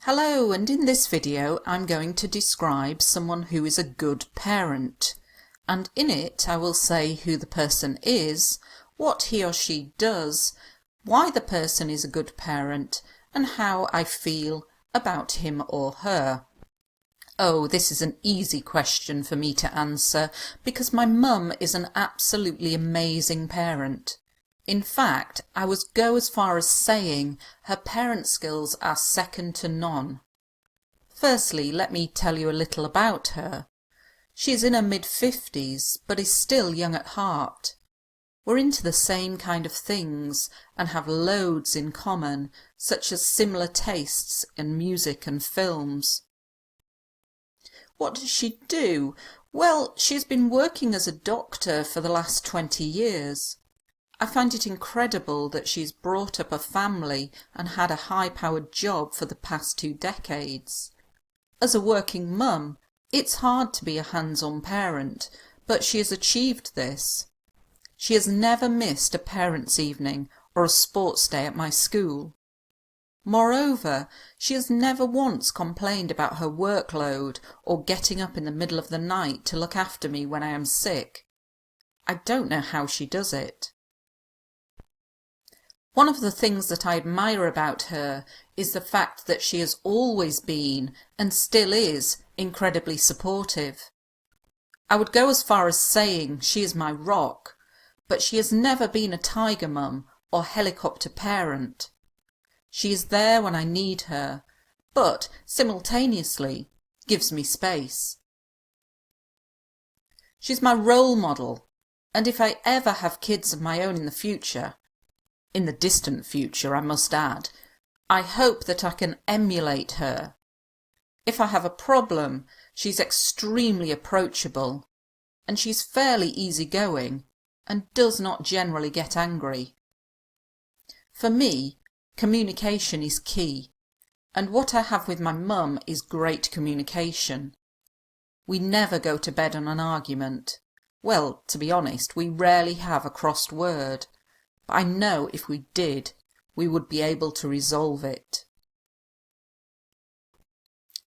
Hello, and in this video I'm going to describe someone who is a good parent, and in it I will say who the person is, what he or she does, why the person is a good parent, and how I feel about him or her. Oh, this is an easy question for me to answer because my mum is an absolutely amazing parent. In fact, I would go as far as saying her parent skills are second to none. Firstly, let me tell you a little about her. She is in her mid-50s, but is still young at heart. We're into the same kind of things and have loads in common, such as similar tastes in music and films. What does she do? Well, she's been working as a doctor for the last 20 years. I find it incredible that she's brought up a family and had a high-powered job for the past 2 decades. As a working mum, it's hard to be a hands-on parent, but she has achieved this. She has never missed a parents' evening or a sports day at my school. Moreover, she has never once complained about her workload or getting up in the middle of the night to look after me when I am sick. I don't know how she does it. One of the things that I admire about her is the fact that she has always been, and still is, incredibly supportive. I would go as far as saying she is my rock, but she has never been a tiger mum or helicopter parent. She is there when I need her, but simultaneously gives me space. She's my role model, and if I ever have kids of my own in the future, in the distant future I must add, I hope that I can emulate her. If I have a problem, she's extremely approachable, and she's fairly easygoing and does not generally get angry. For me, communication is key, and what I have with my mum is great communication. We never go to bed on an argument. Well, to be honest, we rarely have a crossed word. But I know if we did, we would be able to resolve it.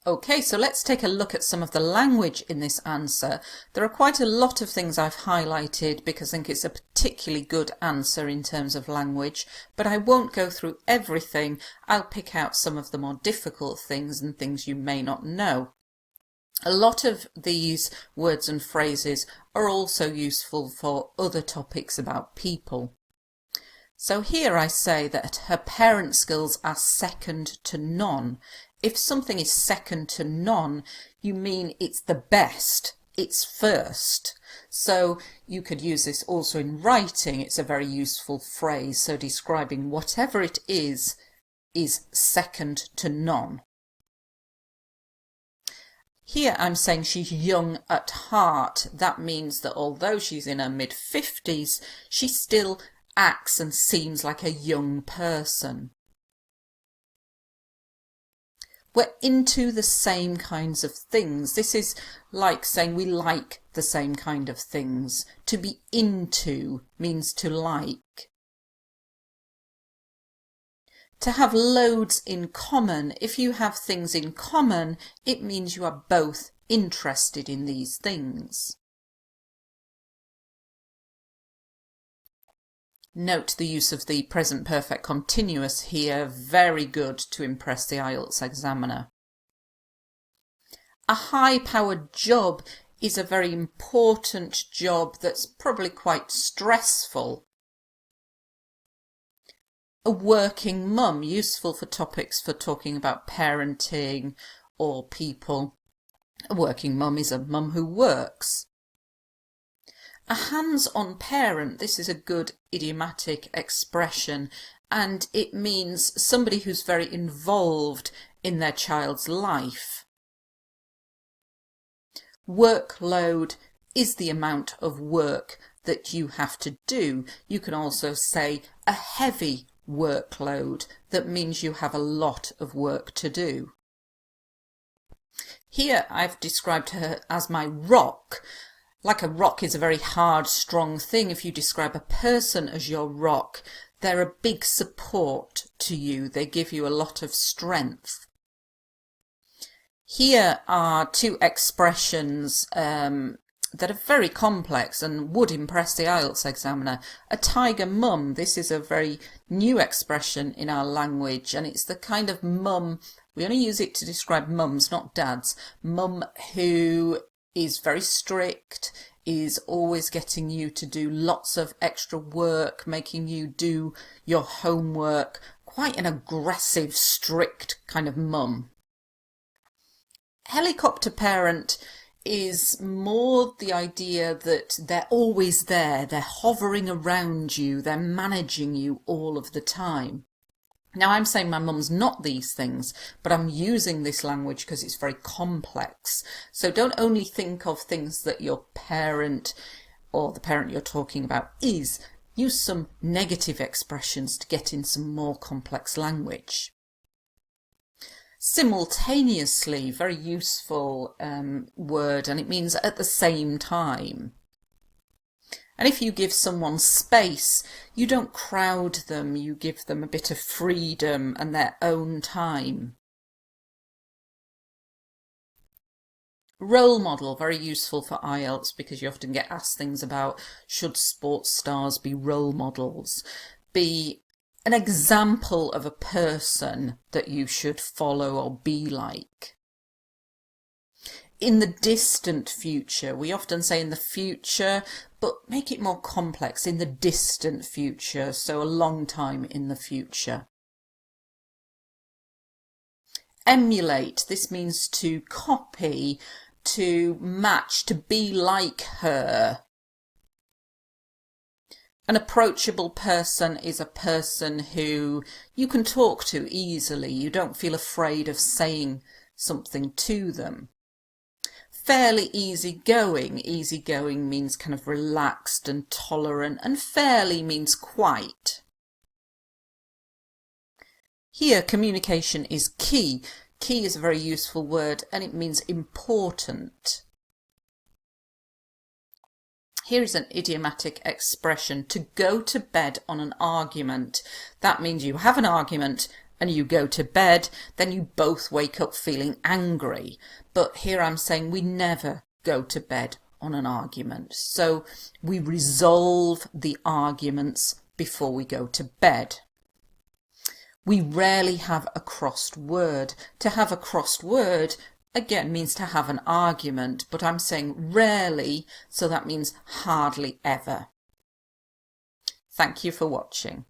Okay, so let's take a look at some of the language in this answer. There are quite a lot of things I've highlighted because I think it's a particularly good answer in terms of language, but I won't go through everything. I'll pick out some of the more difficult things and things you may not know. A lot of these words and phrases are also useful for other topics about people. So here I say that her parent skills are second to none. If something is second to none, you mean it's the best, it's first. So you could use this also in writing. It's a very useful phrase, so describing whatever it is second to none. Here I'm saying she's young at heart. That means that although she's in her mid-50s, she still acts and seems like a young person. We're into the same kinds of things. This is like saying we like the same kind of things. To be into means to like. To have loads in common. If you have things in common, it means you are both interested in these things. Note the use of the present perfect continuous here, very good to impress the IELTS examiner. A high-powered job is a very important job that's probably quite stressful. A working mum, useful for topics for talking about parenting or people. A working mum is a mum who works. A hands-on parent, this is a good idiomatic expression, and it means somebody who's very involved in their child's life. Workload is the amount of work that you have to do. You can also say a heavy workload. That means you have a lot of work to do. Here I've described her as my rock. Like a rock is a very hard, strong thing. If you describe a person as your rock, they're a big support to you. They give you a lot of strength. Here are two expressions that are very complex and would impress the IELTS examiner. A tiger mum, this is a very new expression in our language, and it's the kind of mum, we only use it to describe mums, not dads, mum who is very strict, is always getting you to do lots of extra work, making you do your homework, quite an aggressive, strict kind of mum. Helicopter parent is more the idea that they're always there, they're hovering around you, they're managing you all of the time. Now I'm saying my mum's not these things, but I'm using this language because it's very complex. So don't only think of things that your parent or the parent you're talking about is. Use some negative expressions to get in some more complex language. Simultaneously, very useful word, and it means at the same time. And if you give someone space, you don't crowd them, you give them a bit of freedom and their own time. Role model, very useful for IELTS because you often get asked things about should sports stars be role models. Be an example of a person that you should follow or be like. In the distant future, we often say in the future, but make it more complex, in the distant future, so a long time in the future. Emulate, this means to copy, to match, to be like her. An approachable person is a person who you can talk to easily. You don't feel afraid of saying something to them. Fairly easygoing. Easygoing means kind of relaxed and tolerant, and fairly means quite. Here, communication is key. Key is a very useful word and it means important. Here is an idiomatic expression, to go to bed on an argument. That means you have an argument and you go to bed, then you both wake up feeling angry. But here I'm saying we never go to bed on an argument. So we resolve the arguments before we go to bed. We rarely have a crossed word. To have a crossed word again means to have an argument, but I'm saying rarely, so that means hardly ever. Thank you for watching.